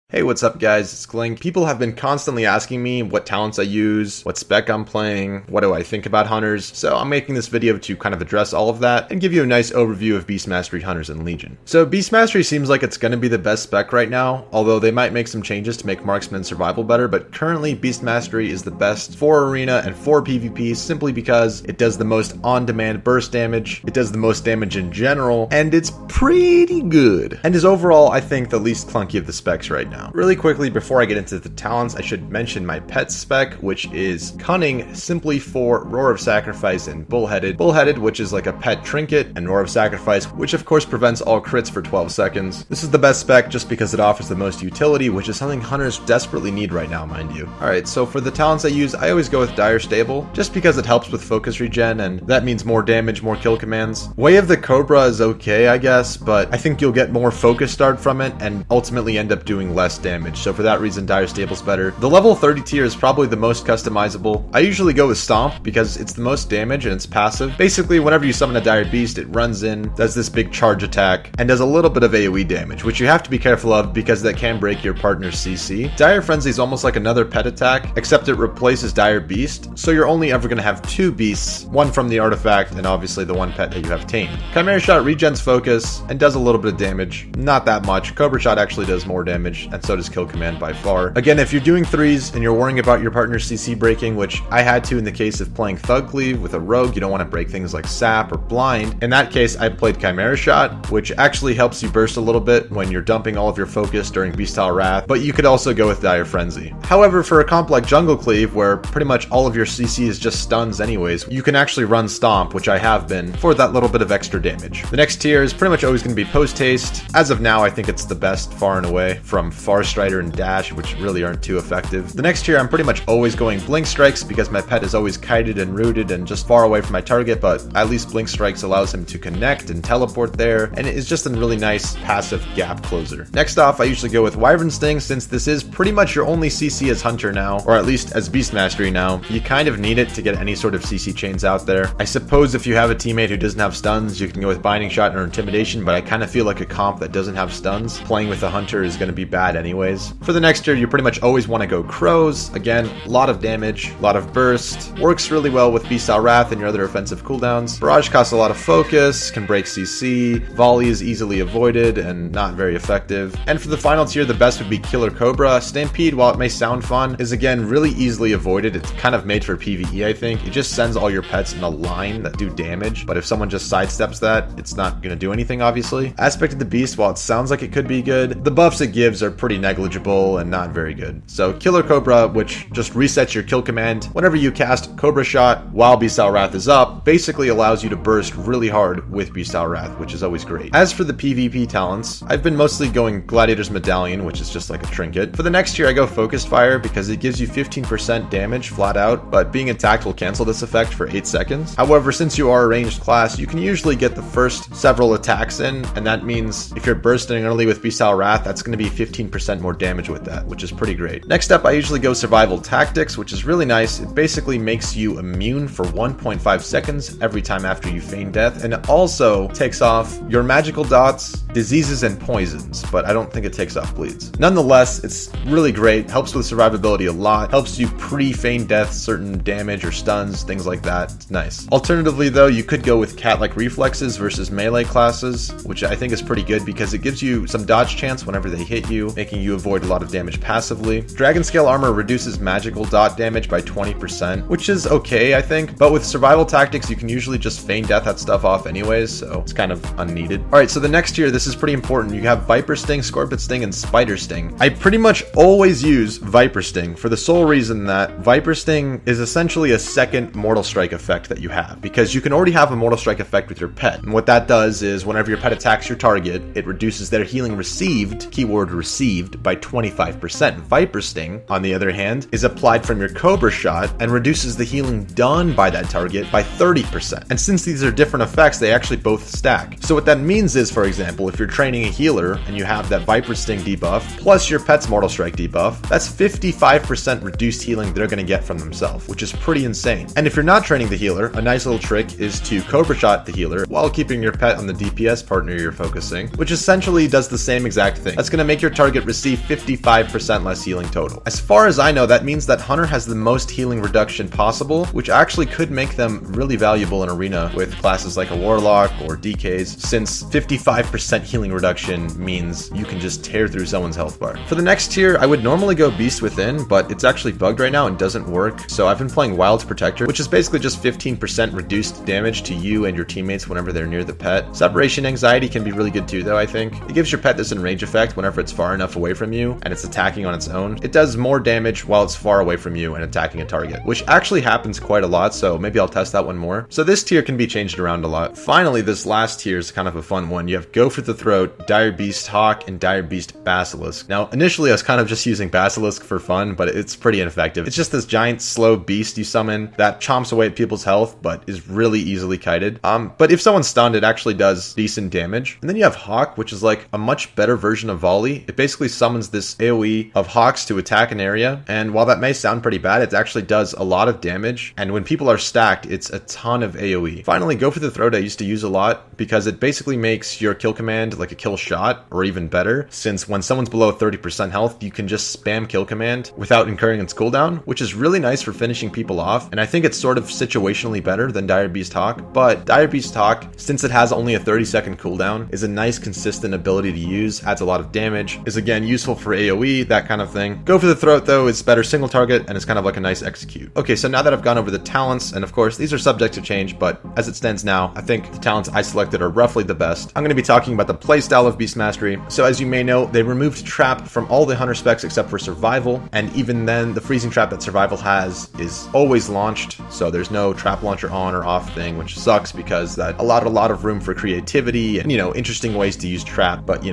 Hey, what's up guys, it's Gling. People have been constantly asking me what talents I use, what spec I'm playing, what do I think about hunters, so I'm making this video to kind of address all of that and give you a nice overview of Beastmastery hunters in Legion. So Beastmastery seems like it's going to be the best spec right now, although they might make some changes to make marksman and survival better, but currently Beastmastery is the best for arena and for PvP simply because it does the most on-demand burst damage, it does the most damage in general, and it's pretty good. And is overall, I think, the least clunky of the specs right now. Really quickly, before I get into the talents, I should mention my pet spec, which is Cunning, simply for Roar of Sacrifice and Bullheaded. Bullheaded, which is like a pet trinket, and Roar of Sacrifice, which of course prevents all crits for 12 seconds. This is the best spec just because it offers the most utility, which is something hunters desperately need right now, mind you. Alright, so for the talents I use, I always go with Dire Stable, just because it helps with focus regen, and that means more damage, more kill commands. Way of the Cobra is okay, I guess, but I think you'll get more focus start from it, and ultimately end up doing less damage, so for that reason Dire Stable's better. The level 30 tier is probably the most customizable. I usually go with Stomp because it's the most damage and it's passive. Basically, whenever you summon a Dire Beast, it runs in, does this big charge attack, and does a little bit of AoE damage, which you have to be careful of because that can break your partner's CC. Dire Frenzy is almost like another pet attack, except it replaces Dire Beast, so you're only ever going to have two beasts, one from the artifact and obviously the one pet that you have tamed. Chimera Shot regens focus and does a little bit of damage, not that much. Cobra Shot actually does more damage, and so does Kill Command by far. Again, if you're doing threes and you're worrying about your partner's CC breaking, which I had to in the case of playing Thug Cleave with a rogue, you don't want to break things like Sap or Blind. In that case, I played Chimera Shot, which actually helps you burst a little bit when you're dumping all of your focus during Beastile Wrath, but you could also go with Dire Frenzy. However, for a comp like Jungle Cleave, where pretty much all of your CC is just stuns anyways, you can actually run Stomp, which I have been, for that little bit of extra damage. The next tier is pretty much always going to be Post Haste. As of now, I think it's the best far and away from Far Strider and Dash, which really aren't too effective. The next tier, I'm pretty much always going Blink Strikes because my pet is always kited and rooted and just far away from my target, but at least Blink Strikes allows him to connect and teleport there, and it is just a really nice passive gap closer. Next off, I usually go with Wyvern Sting since this is pretty much your only CC as Hunter now, or at least as Beastmastery now. You kind of need it to get any sort of CC chains out there. I suppose if you have a teammate who doesn't have stuns, you can go with Binding Shot or Intimidation, but I kind of feel like a comp that doesn't have stuns, playing with a Hunter is going to be bad anyways. For the next tier, you pretty much always want to go Crows. Again, a lot of damage, a lot of burst, works really well with Beastile Wrath and your other offensive cooldowns. Barrage costs a lot of focus, can break CC, Volley is easily avoided and not very effective. And for the final tier, the best would be Killer Cobra. Stampede, while it may sound fun, is again really easily avoided. It's kind of made for PvE, I think. It just sends all your pets in a line that do damage, but if someone just sidesteps that, it's not going to do anything, obviously. Aspect of the Beast, while it sounds like it could be good, the buffs it gives are pretty negligible and not very good. So Killer Cobra, which just resets your kill command whenever you cast Cobra Shot while Beastile Wrath is up, basically allows you to burst really hard with Beastile Wrath, which is always great. As for the PvP talents, I've been mostly going Gladiator's Medallion, which is just like a trinket. For the next tier, I go Focused Fire because it gives you 15% damage flat out, but being attacked will cancel this effect for 8 seconds. However, since you are a ranged class, you can usually get the first several attacks in, and that means if you're bursting early with Beastile Wrath, that's going to be 15% more damage with that, which is pretty great. Next up, I usually go Survival Tactics, which is really nice. It basically makes you immune for 1.5 seconds every time after you feign death, and it also takes off your magical dots, diseases, and poisons, but I don't think it takes off bleeds. Nonetheless, it's really great, helps with survivability a lot, helps you pre-feign death certain damage or stuns, things like that. It's nice. Alternatively though, you could go with Cat-like Reflexes versus melee classes, which I think is pretty good because it gives you some dodge chance whenever they hit you, making you avoid a lot of damage passively. Dragon Scale Armor reduces magical dot damage by 20%, which is okay, I think, but with Survival Tactics, you can usually just feign death that stuff off anyways, so it's kind of unneeded. Alright, so the next tier, this is pretty important. You have Viper Sting, Scorpion Sting, and Spider Sting. I pretty much always use Viper Sting for the sole reason that Viper Sting is essentially a second Mortal Strike effect that you have, because you can already have a Mortal Strike effect with your pet, and what that does is whenever your pet attacks your target, it reduces their healing received, keyword received, by 25%. Viper Sting, on the other hand, is applied from your Cobra Shot and reduces the healing done by that target by 30%. And since these are different effects, they actually both stack. So what that means is, for example, if you're training a healer and you have that Viper Sting debuff plus your pet's Mortal Strike debuff, that's 55% reduced healing they're going to get from themselves, which is pretty insane. And if you're not training the healer, a nice little trick is to Cobra Shot the healer while keeping your pet on the DPS partner you're focusing, which essentially does the same exact thing. That's going to make your target target receive 55% less healing total. As far as I know, that means that Hunter has the most healing reduction possible, which actually could make them really valuable in Arena with classes like a Warlock or DKs, since 55% healing reduction means you can just tear through someone's health bar. For the next tier, I would normally go Beast Within, but it's actually bugged right now and doesn't work, so I've been playing Wild's Protector, which is basically just 15% reduced damage to you and your teammates whenever they're near the pet. Separation Anxiety can be really good too, though, I think. It gives your pet this enrage effect whenever it's far enough away from you and it's attacking on its own. It does more damage while it's far away from you and attacking a target, which actually happens quite a lot, so maybe I'll test that one more. So this tier can be changed around a lot. Finally, this last tier is kind of a fun one. You have Go for the Throat, Dire Beast Hawk, and Dire Beast Basilisk. Now, initially I was kind of just using Basilisk for fun, but it's pretty ineffective. It's just this giant slow beast you summon that chomps away at people's health, but is really easily kited. But if someone's stunned, it actually does decent damage. And then you have Hawk, which is like a much better version of Volley. It basically summons this AoE of Hawks to attack an area, and while that may sound pretty bad, it actually does a lot of damage, and when people are stacked, it's a ton of AoE. Finally, Go for the Throat I used to use a lot because it basically makes your kill command like a kill shot, or even better, since when someone's below 30% health, you can just spam kill command without incurring its cooldown, which is really nice for finishing people off, and I think it's sort of situationally better than Dire Beast Hawk, but Dire Beast Hawk, since it has only a 30-second cooldown, is a nice consistent ability to use, adds a lot of damage, is again useful for AoE, that kind of thing. Go for the Throat though is better single target, and it's kind of like a nice execute. Okay, so now that I've gone over the talents, and of course these are subject to change, but as it stands now, I think the talents I selected are roughly the best. I'm going to be talking about the playstyle of Beastmastery. So as you may know, they removed Trap from all the Hunter specs except for Survival, and even then, the freezing trap that Survival has is always launched, so there's no trap launcher on or off thing, which sucks because that allowed a lot of room for creativity and, interesting ways to use Trap, but,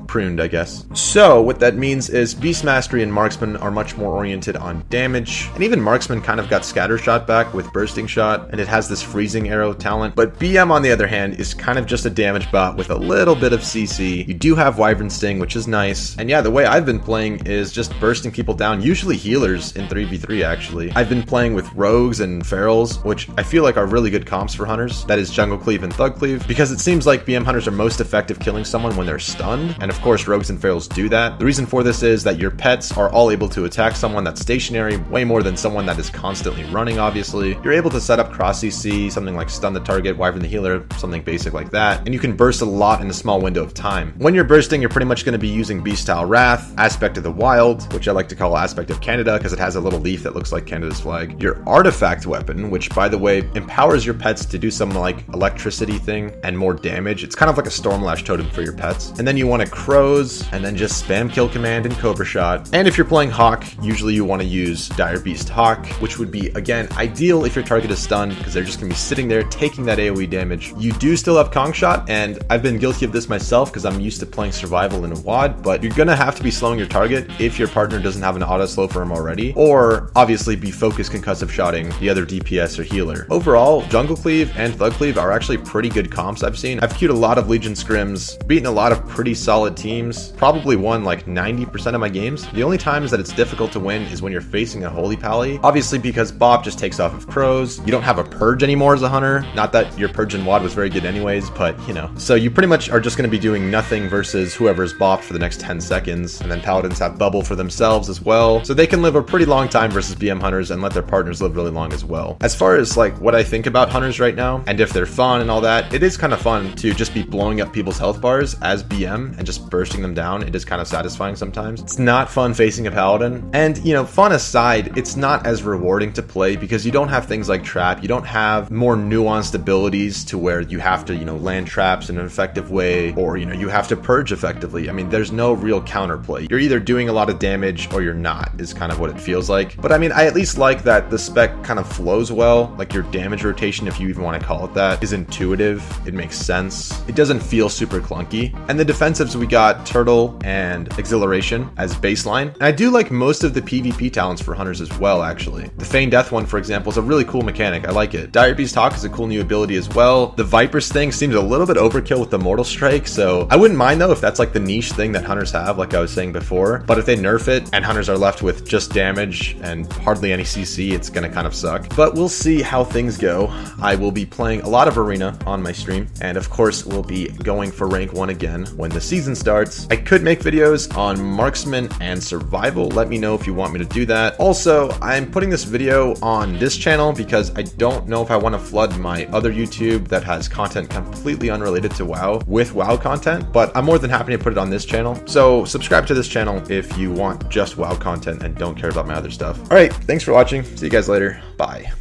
pruned, I guess. So what that means is Beastmastery and Marksman are much more oriented on damage, and even Marksman kind of got Scattershot back with Bursting Shot, and it has this freezing arrow talent, but BM on the other hand is kind of just a damage bot with a little bit of CC. You do have Wyvern Sting, which is nice, and yeah, the way I've been playing is just bursting people down, usually healers in 3v3 actually. I've been playing with Rogues and Ferals, which I feel like are really good comps for Hunters, that is Jungle Cleave and Thug Cleave, because it seems like BM Hunters are most effective killing someone when they're stunned, and of course Rogues and Ferals do that. The reason for this is that your pets are all able to attack someone that's stationary way more than someone that is constantly running, obviously. You're able to set up cross CC, something like stun the target, Wyvern the healer, something basic like that, and you can burst a lot in a small window of time. When you're bursting, you're pretty much going to be using Beast Style Wrath, Aspect of the Wild, which I like to call Aspect of Canada because it has a little leaf that looks like Canada's flag. Your Artifact Weapon, which by the way empowers your pets to do some like electricity thing and more damage. It's kind of like a Stormlash totem for your pets. And then you want to Crows, and then just spam kill command and Cobra Shot. And if you're playing Hawk, usually you want to use Dire Beast Hawk, which would be again ideal if your target is stunned because they're just going to be sitting there taking that AoE damage. You do still have Kong Shot, and I've been guilty of this myself because I'm used to playing Survival in a WAD, but you're going to have to be slowing your target if your partner doesn't have an auto slow for him already, or obviously be focused concussive shotting the other DPS or healer. Overall, Jungle Cleave and Thug Cleave are actually pretty good comps I've seen. I've queued a lot of Legion scrims, beaten a lot of pretty solid teams, probably won like 90% of my games. The only times that it's difficult to win is when you're facing a Holy Pally, obviously because Bop just takes off of Crows. You don't have a Purge anymore as a Hunter, not that your Purge in WAD was very good anyways, but so you pretty much are just going to be doing nothing versus whoever's bopped for the next 10 seconds, and then Paladins have Bubble for themselves as well, so they can live a pretty long time versus BM Hunters and let their partners live really long as well. As far as like what I think about Hunters right now, and if they're fun and all that, it is kind of fun to just be blowing up people's health bars as BM and just bursting them down. It is kind of satisfying sometimes. It's not fun facing a Paladin, and fun aside, it's not as rewarding to play because you don't have things like Trap, you don't have more nuanced abilities to where you have to land traps in an effective way, or you have to purge effectively. I mean, there's no real counterplay. You're either doing a lot of damage or you're not, is kind of what it feels like. But I mean, I at least like that the spec kind of flows well, like your damage rotation, if you even want to call it that, is intuitive, it makes sense, it doesn't feel super clunky. And the defensives, we got Turtle and Exhilaration as baseline, and I do like most of the PvP talents for Hunters as well, actually. The Feign Death one, for example, is a really cool mechanic, I like it. Dire Beast Hawk is a cool new ability as well. The Viper's thing seems a little bit overkill with the Mortal Strike, so I wouldn't mind though if that's like the niche thing that Hunters have, like I was saying before, but if they nerf it and Hunters are left with just damage and hardly any CC, it's gonna kind of suck. But we'll see how things go. I will be playing a lot of Arena on my stream, and of course we'll be going for rank 1 again when the season starts. darts. I could make videos on marksman and survival. Let me know if you want me to do that. Also, I'm putting this video on this channel because I don't know if I want to flood my other YouTube that has content completely unrelated to WoW with WoW content, but I'm more than happy to put it on this channel. So subscribe to this channel if you want just WoW content and don't care about my other stuff. All right, thanks for watching. See you guys later. Bye.